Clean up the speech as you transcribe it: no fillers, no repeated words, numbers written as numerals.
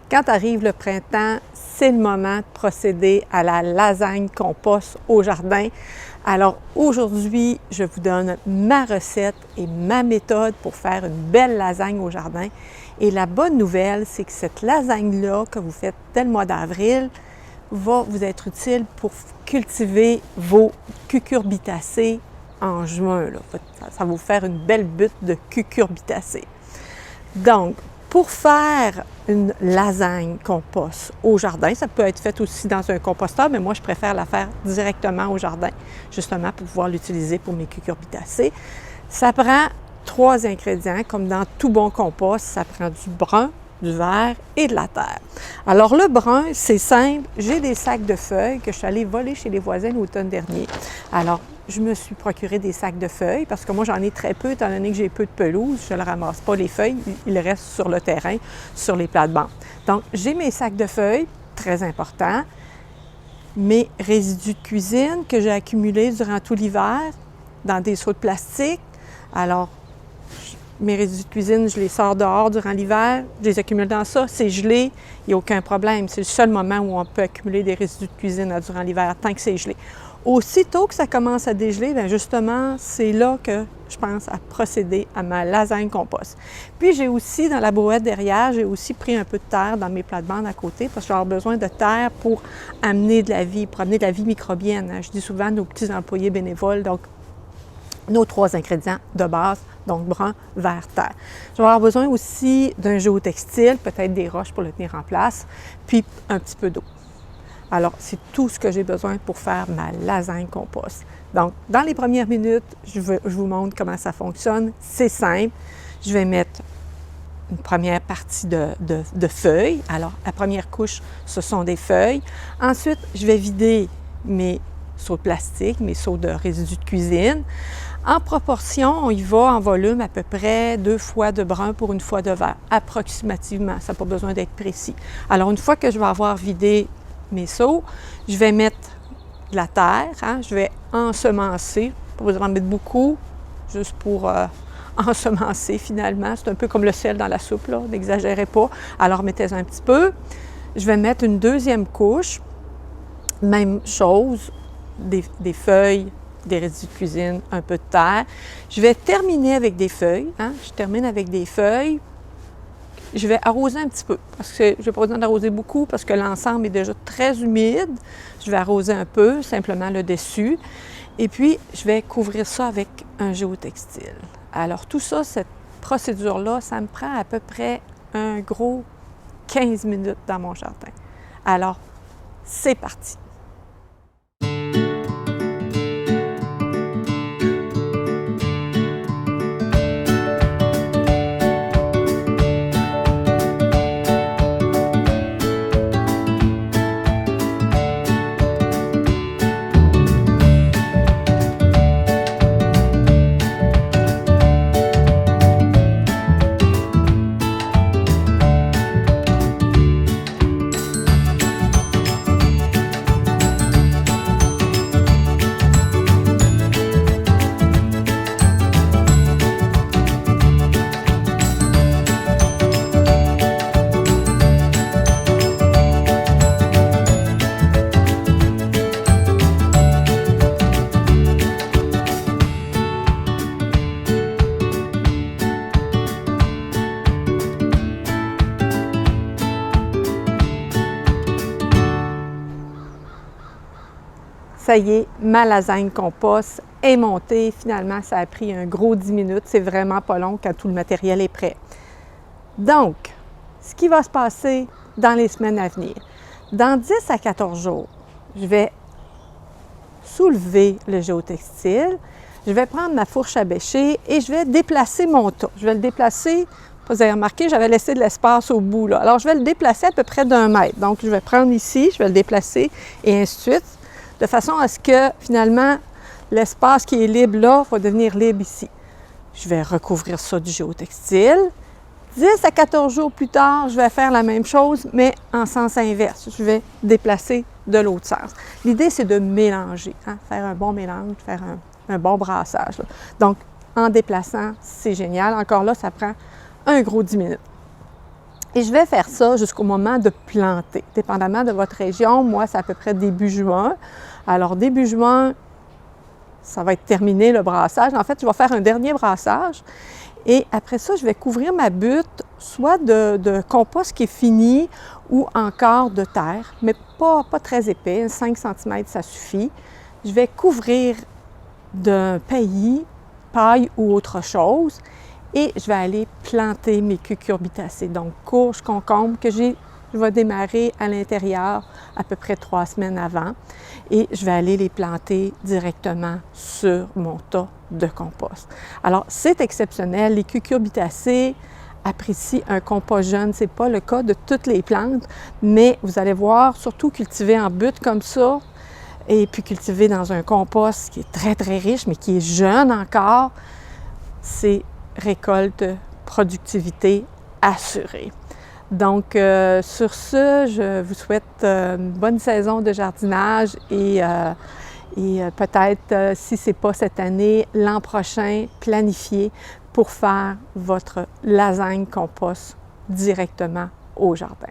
Quand arrive le printemps, c'est le moment de procéder à la lasagne compost au jardin. Alors aujourd'hui, je vous donne ma recette et ma méthode pour faire une belle lasagne au jardin. Et la bonne nouvelle, c'est que cette lasagne-là que vous faites dès le mois d'avril va vous être utile pour cultiver vos cucurbitacées en juin. Là. Ça va vous faire une belle butte de cucurbitacées. Donc, pour faire une lasagne compost au jardin, ça peut être fait aussi dans un composteur, mais moi, je préfère la faire directement au jardin, justement pour pouvoir l'utiliser pour mes cucurbitacées. Ça prend 3 ingrédients, comme dans tout bon compost, ça prend du brun, du vert et de la terre. Alors le brun, c'est simple, j'ai des sacs de feuilles que je suis allée voler chez les voisins l'automne dernier. Alors, je me suis procuré des sacs de feuilles parce que moi, j'en ai très peu, étant donné que j'ai peu de pelouse. Je ne ramasse pas les feuilles, ils restent sur le terrain, sur les plates-bandes. Donc, j'ai mes sacs de feuilles, très important, mes résidus de cuisine que j'ai accumulés durant tout l'hiver dans des seaux de plastique. Alors, mes résidus de cuisine, je les sors dehors durant l'hiver, je les accumule dans ça, c'est gelé, il n'y a aucun problème. C'est le seul moment où on peut accumuler des résidus de cuisine durant l'hiver, tant que c'est gelé. Aussitôt que ça commence à dégeler, bien justement, c'est là que je pense à procéder à ma lasagne compost. Puis j'ai aussi, dans la brouette derrière, j'ai aussi pris un peu de terre dans mes plates-bandes à côté parce que j'ai besoin de terre pour amener de la vie, pour amener de la vie microbienne. Je dis souvent à nos petits employés bénévoles, donc nos 3 ingrédients de base, donc brun, vert, terre. Je vais avoir besoin aussi d'un géotextile, peut-être des roches pour le tenir en place, puis un petit peu d'eau. Alors, c'est tout ce que j'ai besoin pour faire ma lasagne compost. Donc, dans les premières minutes, je vous montre comment ça fonctionne. C'est simple. Je vais mettre une première partie de feuilles. Alors, la première couche, ce sont des feuilles. Ensuite, je vais vider mes seaux de plastique, mes seaux de résidus de cuisine. En proportion, on y va en volume à peu près 2 fois de brun pour 1 fois de vert, approximativement. Ça n'a pas besoin d'être précis. Alors, une fois que je vais avoir vidé mes seaux, je vais mettre de la terre, je vais ensemencer, pas besoin d'en mettre beaucoup, juste pour ensemencer finalement. C'est un peu comme le sel dans la soupe, là, n'exagérez pas. Alors mettez-en un petit peu. Je vais mettre une deuxième couche, même chose, des feuilles, des résidus de cuisine, un peu de terre. Je vais terminer avec des feuilles, je termine avec des feuilles. Je vais arroser un petit peu, parce que je n'ai pas besoin d'arroser beaucoup, parce que l'ensemble est déjà très humide. Je vais arroser un peu, simplement le dessus. Et puis, je vais couvrir ça avec un géotextile. Alors, tout ça, cette procédure-là, ça me prend à peu près un gros 15 minutes dans mon jardin. Alors, c'est parti! Ça y est, ma lasagne compost est montée. Finalement, ça a pris un gros 10 minutes. C'est vraiment pas long quand tout le matériel est prêt. Donc, ce qui va se passer dans les semaines à venir. Dans 10 à 14 jours, je vais soulever le géotextile. Je vais prendre ma fourche à bêcher et je vais déplacer mon tas. Je vais le déplacer, vous avez remarqué, j'avais laissé de l'espace au bout, là. Alors, je vais le déplacer à peu près d'1 mètre. Donc, je vais prendre ici, je vais le déplacer et ainsi de suite, de façon à ce que, finalement, l'espace qui est libre là va devenir libre ici. Je vais recouvrir ça du géotextile. 10 à 14 jours plus tard, je vais faire la même chose, mais en sens inverse. Je vais déplacer de l'autre sens. L'idée, c'est de mélanger, faire un bon mélange, faire un bon brassage, là. Donc, en déplaçant, c'est génial. Encore là, ça prend un gros 10 minutes. Et je vais faire ça jusqu'au moment de planter. Dépendamment de votre région, moi, c'est à peu près début juin. Alors, début juin, ça va être terminé le brassage. En fait, je vais faire un dernier brassage. Et après ça, je vais couvrir ma butte soit de compost qui est fini ou encore de terre, mais pas très épais, 5 cm, ça suffit. Je vais couvrir d'un paillis, paille ou autre chose. Et je vais aller planter mes cucurbitacées, donc courges, concombres, je vais démarrer à l'intérieur à peu près 3 semaines avant. Et je vais aller les planter directement sur mon tas de compost. Alors, c'est exceptionnel. Les cucurbitacées apprécient un compost jeune. Ce n'est pas le cas de toutes les plantes, mais vous allez voir, surtout cultivées en butte comme ça, et puis cultivées dans un compost qui est très, très riche, mais qui est jeune encore, c'est récolte, productivité assurée. Donc, sur ce, je vous souhaite une bonne saison de jardinage et peut-être, si ce n'est pas cette année, l'an prochain, planifier pour faire votre lasagne compost directement au jardin.